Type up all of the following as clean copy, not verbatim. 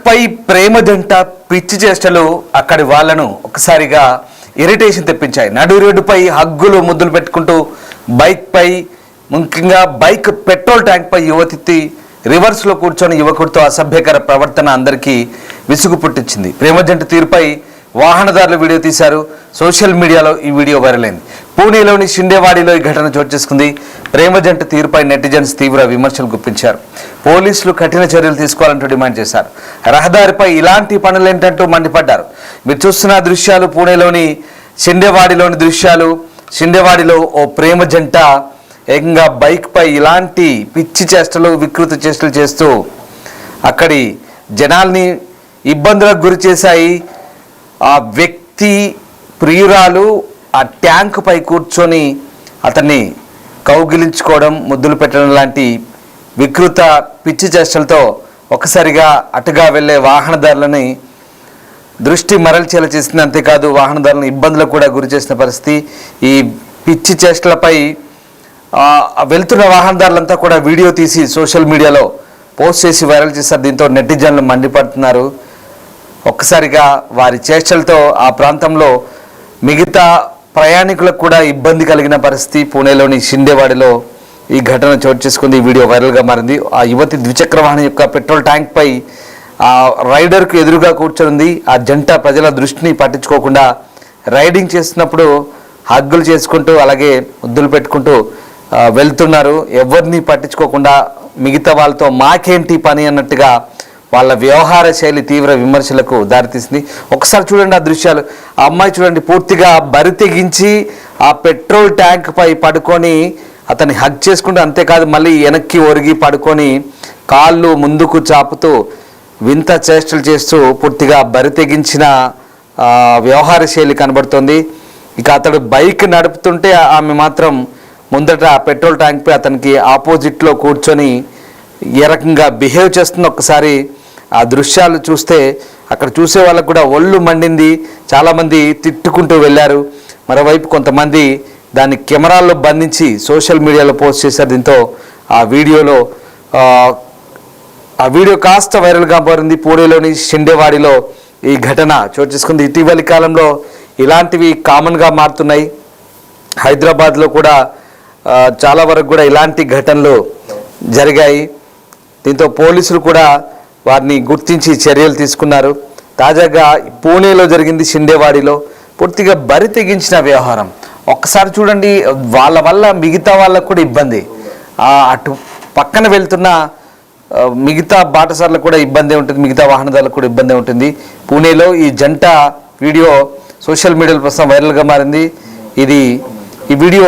పై ప్రేమ జంట పిచ్చి చేష్టలు అక్కడి వాళ్లను ఒకసారిగా ఇరిటేషన్ తెప్పించాయి. నడు రోడ్డుపై హగ్గులు ముద్దులు పెట్టుకుంటూ బైక్ పై, ముఖ్యంగా బైక్ పెట్రోల్ ట్యాంక్ పై యువతి రివర్స్లో కూర్చొని యువకుడితో అసభ్యకర ప్రవర్తన అందరికీ విసుగు పుట్టించింది. ప్రేమ జంట తీరుపై వాహనదారులు వీడియో తీశారు. సోషల్ మీడియాలో ఈ వీడియో వైరల్ అయింది. పూణేలోని షిండేవాడిలో ఈ ఘటన చోటు చేసుకుంది. ప్రేమ జంట తీరుపై నెటిజన్స్ తీవ్ర విమర్శలు గుప్పించారు. పోలీసులు కఠిన చర్యలు తీసుకోవాలంటూ డిమాండ్ చేశారు. రహదారిపై ఇలాంటి పనులేంటంటూ మండిపడ్డారు. మీరు చూస్తున్న దృశ్యాలు పూణేలోని షిండేవాడిలోని దృశ్యాలు. షిండేవాడిలో ఓ ప్రేమ జంట ఏకంగా బైక్ పై ఇలాంటి పిచ్చి చేష్టలు, వికృత చేష్టలు చేస్తూ అక్కడి జనాల్ని ఇబ్బందులకు గురి చేశాయి. ఆ వ్యక్తి ప్రియురాలు ఆ ట్యాంక్ పై కూర్చొని అతన్ని కౌగిలించుకోవడం, ముద్దులు పెట్టడం లాంటి వికృత పిచ్చి చేష్టలతో ఒక్కసారిగా అటుగా వెళ్ళే వాహనదారులని దృష్టి మరల్చేలా చేసింది. అంతేకాదు వాహనదారులను ఇబ్బందులకు కూడా గురి చేసిన పరిస్థితి. ఈ పిచ్చి చేష్టలపై వెళ్తున్న వాహనదారులంతా కూడా వీడియో తీసి సోషల్ మీడియాలో పోస్ట్ చేసి వైరల్ చేశారు. దీంతో నెటిజన్లు మండిపడుతున్నారు. ఒక్కసారిగా వారి చేష్టలతో ఆ ప్రాంతంలో మిగతా ప్రయాణికులకు కూడా ఇబ్బంది కలిగిన పరిస్థితి. పూణేలోని షిండేవాడిలో ఈ ఘటన చోటు చేసుకుంది. ఈ వీడియో వైరల్గా మారింది. ఆ యువతి ద్విచక్ర వాహనం యొక్క పెట్రోల్ ట్యాంక్ పై ఆ రైడర్కు ఎదురుగా కూర్చొని ఆ జంట ప్రజల దృష్టిని పట్టించుకోకుండా రైడింగ్ చేస్తున్నప్పుడు హగ్గులు చేసుకుంటూ అలాగే ముద్దులు పెట్టుకుంటూ వెళ్తున్నారు. ఎవరిని పట్టించుకోకుండా మిగతా వాళ్ళతో మాకేంటి పని అన్నట్టుగా వాళ్ళ వ్యవహార శైలి తీవ్ర విమర్శలకు దారితీసింది. ఒకసారి చూడండి ఆ దృశ్యాలు. ఆ అమ్మాయి చూడండి, పూర్తిగా బరి తెగించి ఆ పెట్రోల్ ట్యాంక్ పై పడుకొని అతన్ని హగ్ చేసుకుంటూ, అంతేకాదు మళ్ళీ వెనక్కి ఒరిగి పడుకొని కాళ్ళు ముందుకు చాపుతూ వింత చేష్టలు చేస్తూ పూర్తిగా బరి తెగించిన వ్యవహార శైలి కనబడుతోంది. ఇక అతడు బైక్ నడుపుతుంటే ఆమె మాత్రం ముందట పెట్రోల్ ట్యాంక్ పై అతనికి ఆపోజిట్లో కూర్చొని ఏ రకంగా బిహేవ్ చేస్తుందో ఒక్కసారి ఆ దృశ్యాలు చూస్తే అక్కడ చూసే వాళ్ళకు కూడా ఒళ్ళు మండింది. చాలామంది తిట్టుకుంటూ వెళ్ళారు. మరోవైపు కొంతమంది దాన్ని కెమెరాల్లో బంధించి సోషల్ మీడియాలో పోస్ట్ చేశారు. దీంతో ఆ వీడియో కాస్త వైరల్గా మారింది. పూణేలోని షిండేవాడిలో ఈ ఘటన చోటు చేసుకుంది. ఇటీవలి కాలంలో ఇలాంటివి కామన్గా మారుతున్నాయి. హైదరాబాద్లో కూడా చాలా వరకు కూడా ఇలాంటి ఘటనలు జరిగాయి. దీంతో పోలీసులు కూడా వారిని గుర్తించి చర్యలు తీసుకున్నారు. తాజాగా పూణేలో జరిగింది షిండేవాడిలో. పూర్తిగా బరి తెగించిన వ్యవహారం. ఒక్కసారి చూడండి, వాళ్ళ వల్ల మిగతా వాళ్ళకు కూడా ఇబ్బంది. అటు పక్కన వెళ్తున్న మిగతా బాటసార్లకు కూడా ఇబ్బంది ఉంటుంది, మిగతా వాహనదారులకు కూడా ఇబ్బంది ఉంటుంది. పూణేలో ఈ జంట వీడియో సోషల్ మీడియాలో ప్రస్తుతం వైరల్గా మారింది. ఈ వీడియో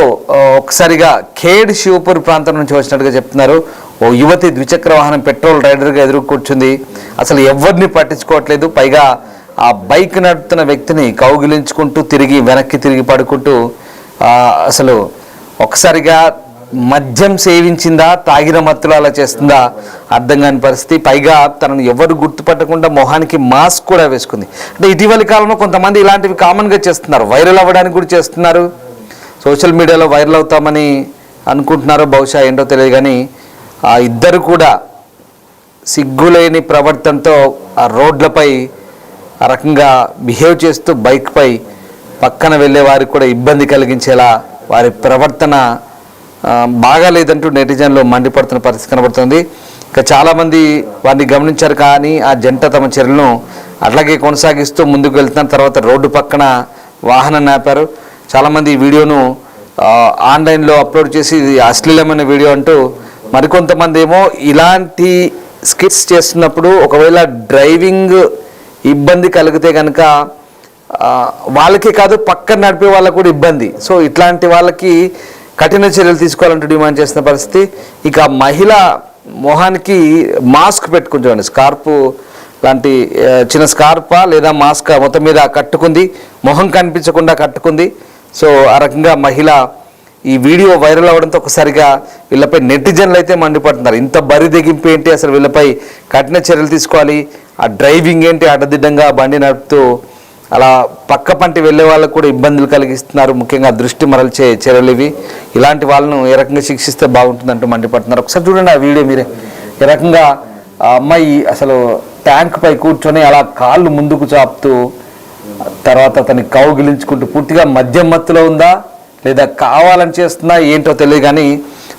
ఒకసారిగా ఖేడ్ శివపూర్ ప్రాంతం నుంచి వచ్చినట్టుగా చెప్తున్నారు. ఓ యువతి ద్విచక్ర వాహనం పెట్రోల్ రైడర్గా ఎదురు కూర్చుంది. అసలు ఎవరిని పట్టించుకోవట్లేదు. పైగా ఆ బైక్ నడుపుతున్న వ్యక్తిని కౌగిలించుకుంటూ వెనక్కి తిరిగి పడుకుంటూ అసలు ఒకసారిగా మద్యం సేవించిందా, తాగిన మత్తులో అలా చేస్తుందా అర్థం కాని పరిస్థితి. పైగా తనను ఎవరు గుర్తుపట్టకుండా మొహానికి మాస్క్ కూడా వేసుకుంది. అంటే ఇటీవలి కాలంలో కొంతమంది ఇలాంటివి కామన్గా చేస్తున్నారు. వైరల్ అవ్వడానికి కూడా చేస్తున్నారు. సోషల్ మీడియాలో వైరల్ అవుతామని అనుకుంటున్నారో బహుశా ఏంటో తెలియదు. కానీ ఆ ఇద్దరు కూడా సిగ్గులేని ప్రవర్తనతో ఆ రోడ్లపై ఆ రకంగా బిహేవ్ చేస్తూ బైక్ పై పక్కన వెళ్ళే వారికి కూడా ఇబ్బంది కలిగించేలా వారి ప్రవర్తన బాగాలేదంటూ నెటిజన్లు మండిపడుతున్న పరిస్థితి కనబడుతుంది. ఇక చాలామంది వారిని గమనించారు. కానీ ఆ జంట తమ చర్యలను అట్లాగే కొనసాగిస్తూ ముందుకు వెళ్తున్న తర్వాత రోడ్డు పక్కన వాహనం నాపారు. చాలామంది ఈ వీడియోను ఆన్లైన్లో అప్లోడ్ చేసి ఇది అశ్లీలమైన వీడియో అంటూ, మరికొంతమంది ఏమో ఇలాంటి స్కిట్స్ చేస్తున్నప్పుడు ఒకవేళ డ్రైవింగ్ ఇబ్బంది కలిగితే కనుక వాళ్ళకే కాదు పక్కన నడిపే వాళ్ళకు కూడా ఇబ్బంది. సో ఇట్లాంటి వాళ్ళకి కఠిన చర్యలు తీసుకోవాలంటూ డిమాండ్ చేసిన పరిస్థితి. ఇక మహిళ మొహానికి మాస్క్ పెట్టుకుంటుంది. స్కార్ప్ లాంటి చిన్న స్కార్పా లేదా మాస్క్ మొత్తం మీద కట్టుకుంది, మొహం కనిపించకుండా కట్టుకుంది. సో ఆ రకంగా మహిళ ఈ వీడియో వైరల్ అవ్వడంతో ఒకసారిగా వీళ్ళపై నెటిజన్లు అయితే మండిపడుతున్నారు. ఇంత బరి తెగింపు ఏంటి, అసలు వీళ్ళపై కఠిన చర్యలు తీసుకోవాలి. ఆ డ్రైవింగ్ ఏంటి, అడ్డదిడ్డంగా బండి నడుపుతూ అలా పక్క పంటి వెళ్ళే వాళ్ళకు కూడా ఇబ్బందులు కలిగిస్తున్నారు. ముఖ్యంగా దృష్టి మరల్చే చర్యలు ఇవి. ఇలాంటి వాళ్ళను ఏ రకంగా శిక్షిస్తే బాగుంటుందంటూ మండిపడుతున్నారు. ఒకసారి చూడండి ఆ వీడియో మీరే. ఏ రకంగా ఆ అమ్మాయి అసలు ట్యాంక్ పై కూర్చొని అలా కాళ్ళు ముందుకు చాపుతూ తర్వాత అతన్ని కౌగిలించుకుంటూ పూర్తిగా మద్యం మత్తులో ఉందా లేదా కావాలని చేస్తుందా ఏంటో తెలియదు, కానీ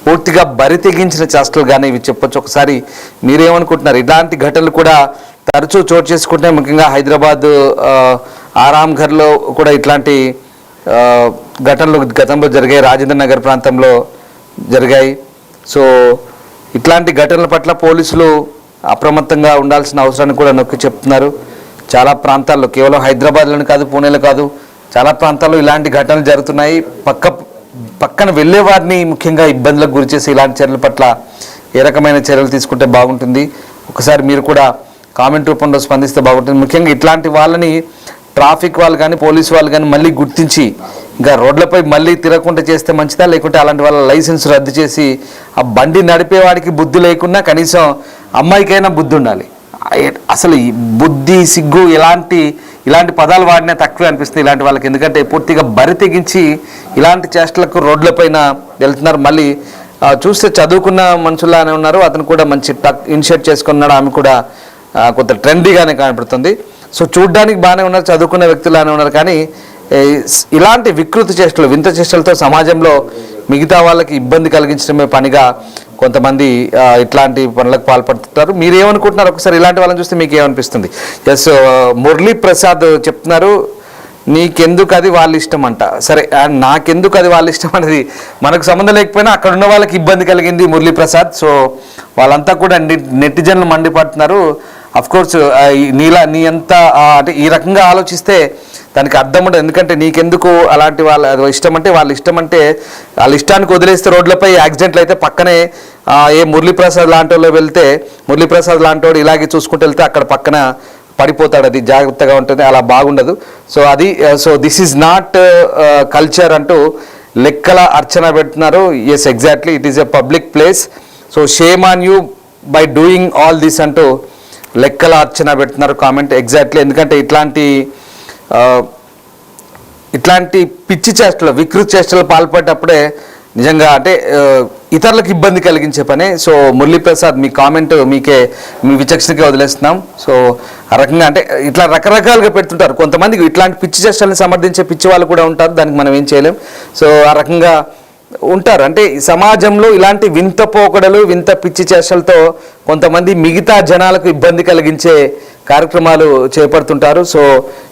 పూర్తిగా బరి తెగించిన చేష్టలు కానీ ఇవి చెప్పొచ్చు. ఒకసారి మీరేమనుకుంటున్నారు? ఇలాంటి ఘటనలు కూడా తరచూ చోటు చేసుకుంటే, ముఖ్యంగా హైదరాబాద్ ఆరాంఘర్లో కూడా ఇట్లాంటి ఘటనలు గతంలో జరిగాయి, రాజేంద్ర నగర్ ప్రాంతంలో జరిగాయి. సో ఇట్లాంటి ఘటనల పట్ల పోలీసులు అప్రమత్తంగా ఉండాల్సిన అవసరాన్ని కూడా నొక్కి చెప్తున్నారు. చాలా ప్రాంతాల్లో, కేవలం హైదరాబాద్లోనే కాదు, పూణేలో కాదు, చాలా ప్రాంతాల్లో ఇలాంటి ఘటనలు జరుగుతున్నాయి. పక్కన వెళ్ళే వారిని ముఖ్యంగా ఇబ్బందులకు గురి చేసి ఇలాంటి చర్యల పట్ల ఏ రకమైన చర్యలు తీసుకుంటే బాగుంటుంది? ఒకసారి మీరు కూడా కామెంట్ రూపంలో స్పందిస్తే బాగుంటుంది. ముఖ్యంగా ఇట్లాంటి వాళ్ళని ట్రాఫిక్ వాళ్ళు కానీ పోలీసు వాళ్ళు కానీ మళ్ళీ గుర్తించి ఇంకా రోడ్లపై మళ్ళీ తిరగకుండా చేస్తే మంచిదా, లేకుంటే అలాంటి వాళ్ళ లైసెన్స్ రద్దు చేసి ఆ బండి నడిపేవాడికి బుద్ధి లేకున్నా కనీసం అమ్మాయికైనా బుద్ధి ఉండాలి. అసలు ఈ బుద్ధి, సిగ్గు ఇలాంటి పదాలు వాడినా తక్కువే అనిపిస్తుంది ఇలాంటి వాళ్ళకి. ఎందుకంటే పూర్తిగా బరి తెగించి ఇలాంటి చేష్టలకు రోడ్లపైన వెళ్తున్నారు. మళ్ళీ చూస్తే చదువుకున్న మనుషుల్లానే ఉన్నారు, అతను కూడా మంచి ఇనిషియేట్ చేసుకున్నాడు, ఆమె కూడా కొంత ట్రెండీగానే కనపడుతుంది. సో చూడ్డానికి బాగానే ఉన్నారు, చదువుకున్న వ్యక్తులానే ఉన్నారు, కానీ ఇలాంటి వికృతి చేష్టలు, వింత చేష్టలతో సమాజంలో మిగతా వాళ్ళకి ఇబ్బంది కలిగించడమే పనిగా కొంతమంది ఇట్లాంటి పనులకు పాల్పడుతుంటారు. మీరేమనుకుంటున్నారు? ఒకసారి ఇలాంటి వాళ్ళని చూస్తే మీకు ఏమనిపిస్తుంది? ఎస్, మురళీ ప్రసాద్ చెప్తున్నారు, నీకెందుకు అది వాళ్ళ ఇష్టం అంట. సరే, నాకెందుకు అది వాళ్ళ ఇష్టం అనేది మనకు సంబంధం లేకపోయినా అక్కడ ఉన్న వాళ్ళకి ఇబ్బంది కలిగింది మురళీ ప్రసాద్. సో వాళ్ళంతా కూడా నెటిజన్లు మండిపడుతున్నారు. అఫ్కోర్స్ నీ అంత అంటే ఈ రకంగా ఆలోచిస్తే దానికి అర్థం ఉండదు. ఎందుకంటే నీకెందుకు అలాంటి వాళ్ళ ఇష్టం అంటే వాళ్ళ ఇష్టానికి వదిలేస్తే రోడ్లపై యాక్సిడెంట్లు అయితే పక్కనే ఏ మురళీప్రసాద్ లాంటి వాళ్ళు వెళ్తే, మురళీప్రసాద్ లాంటి వాడు ఇలాగే చూసుకుంటూ వెళ్తే అక్కడ పక్కన పడిపోతాడు, అది జాగ్రత్తగా ఉంటుంది, అలా బాగుండదు. So this is not culture అంటూ లెక్కల అర్చన పెడుతున్నారు. Yes, exactly, it is a public place, so shame on you by doing all this అంటూ లెక్కల అర్చన పెడుతున్నారు కామెంట్. ఎగ్జాక్ట్లీ, ఎందుకంటే ఇట్లాంటి పిచ్చి చేష్టలు, వికృతి చేష్టలు పాల్పడేటప్పుడే నిజంగా అంటే ఇతరులకు ఇబ్బంది కలిగించే పనే. సో మురళీప్రసాద్, మీ కామెంట్ మీ విచక్షణకే వదిలేస్తున్నాం. సో ఆ రకంగా అంటే ఇట్లా రకరకాలుగా పెడుతుంటారు కొంతమందికి. ఇట్లాంటి పిచ్చి చేష్టలను సమర్థించే పిచ్చి వాళ్ళు కూడా ఉంటారు, దానికి మనం ఏం చేయలేం. సో ఆ రకంగా ఉంటారు. అంటే సమాజంలో ఇలాంటి వింత పోకడలు, వింత పిచ్చి చేష్టలతో కొంతమంది మిగతా జనాలకు ఇబ్బంది కలిగించే కార్యక్రమాలు చేపడుతుంటారు. సో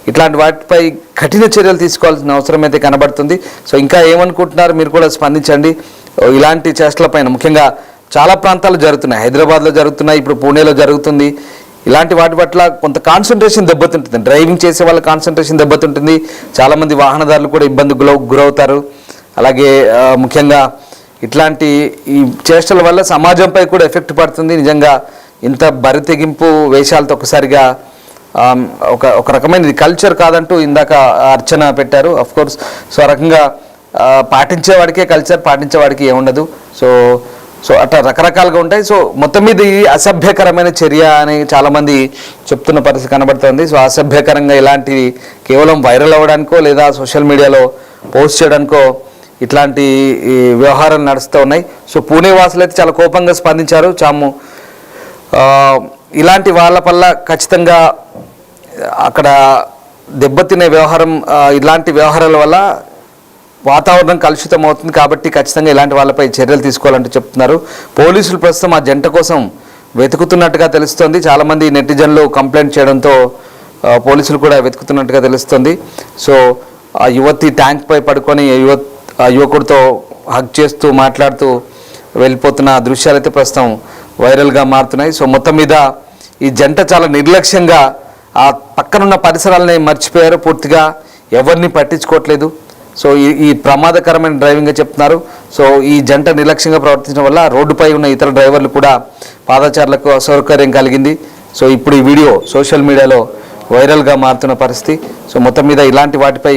ఇట్లాంటి వాటిపై కఠిన చర్యలు తీసుకోవాల్సిన అవసరం అయితే కనబడుతుంది. సో ఇంకా ఏమనుకుంటున్నారు మీరు కూడా స్పందించండి. ఇలాంటి చేష్టలపైన ముఖ్యంగా చాలా ప్రాంతాలు జరుగుతున్నాయి, హైదరాబాద్లో జరుగుతున్నాయి, ఇప్పుడు పూణేలో జరుగుతుంది. ఇలాంటి వాటి పట్ల కొంత కాన్సన్ట్రేషన్ దెబ్బతింటుంది, డ్రైవింగ్ చేసే వాళ్ళ కాన్సన్ట్రేషన్ దెబ్బతింటుంది, చాలామంది వాహనదారులు కూడా ఇబ్బంది గురవుతారు. అలాగే ముఖ్యంగా ఇట్లాంటి ఈ చేష్టల వల్ల సమాజంపై కూడా ఎఫెక్ట్ పడుతుంది. నిజంగా ఇంత బరితెగింపు వేషాలతో ఒకసారిగా ఒక రకమైన కల్చర్ కాదంటూ ఇందాక అర్చన పెట్టారు. అఫ్కోర్స్, సో ఆ రకంగా పాటించేవాడికే కల్చర్, పాటించేవాడికి ఏముండదు. సో అట్లా రకరకాలుగా ఉంటాయి. సో మొత్తం మీద ఈ అసభ్యకరమైన చర్య అని చాలామంది చెప్తున్న పరిస్థితి కనబడుతుంది. సో అసభ్యకరంగా ఇలాంటివి కేవలం వైరల్ అవ్వడానికో లేదా సోషల్ మీడియాలో పోస్ట్ చేయడానికో ఇట్లాంటి వ్యవహారాలు నడుస్తూ ఉన్నాయి. సో పూణే వాసులు అయితే చాలా కోపంగా స్పందించారు. ఇలాంటి వాళ్ళ వల్ల ఖచ్చితంగా అక్కడ దెబ్బతినే వ్యవహారం, ఇలాంటి వ్యవహారాల వల్ల వాతావరణం కలుషితం అవుతుంది. కాబట్టి ఖచ్చితంగా ఇలాంటి వాళ్ళపై చర్యలు తీసుకోవాలంటూ చెప్తున్నారు. పోలీసులు ప్రస్తుతం ఆ జంట కోసం వెతుకుతున్నట్టుగా తెలుస్తుంది. చాలామంది నెటిజన్లు కంప్లైంట్ చేయడంతో పోలీసులు కూడా వెతుకుతున్నట్టుగా తెలుస్తుంది. సో ఆ యువతి ట్యాంక్ పై పడుకొని యువకుడితో హగ్ చేస్తూ మాట్లాడుతూ వెళ్ళిపోతున్న దృశ్యాలు అయితే ప్రస్తుతం వైరల్గా మారుతున్నాయి. సో మొత్తం మీద ఈ జంట చాలా నిర్లక్ష్యంగా ఆ పక్కనున్న పరిసరాలని మర్చిపోయారు, పూర్తిగా ఎవరిని పట్టించుకోవట్లేదు. సో ఈ ప్రమాదకరమైన డ్రైవింగ్గా చెప్తున్నారు. సో ఈ జంట నిర్లక్ష్యంగా ప్రవర్తించడం వల్ల రోడ్డుపై ఉన్న ఇతర డ్రైవర్లు కూడా పాదచారులకు అసౌకర్యం కలిగింది. సో ఇప్పుడు ఈ వీడియో సోషల్ మీడియాలో వైరల్గా మారుతున్న పరిస్థితి. సో మొత్తం మీద ఇలాంటి వాటిపై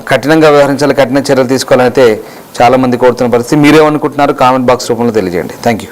కఠినంగా వ్యవహరించాలి, కఠిన చర్యలు తీసుకోవాలని అయితే చాలామంది కోరుతున్న పరిస్థితి. మీరేమనుకుంటున్నారు? కామెంట్ బాక్స్ రూపంలో తెలియజేయండి. Thank you.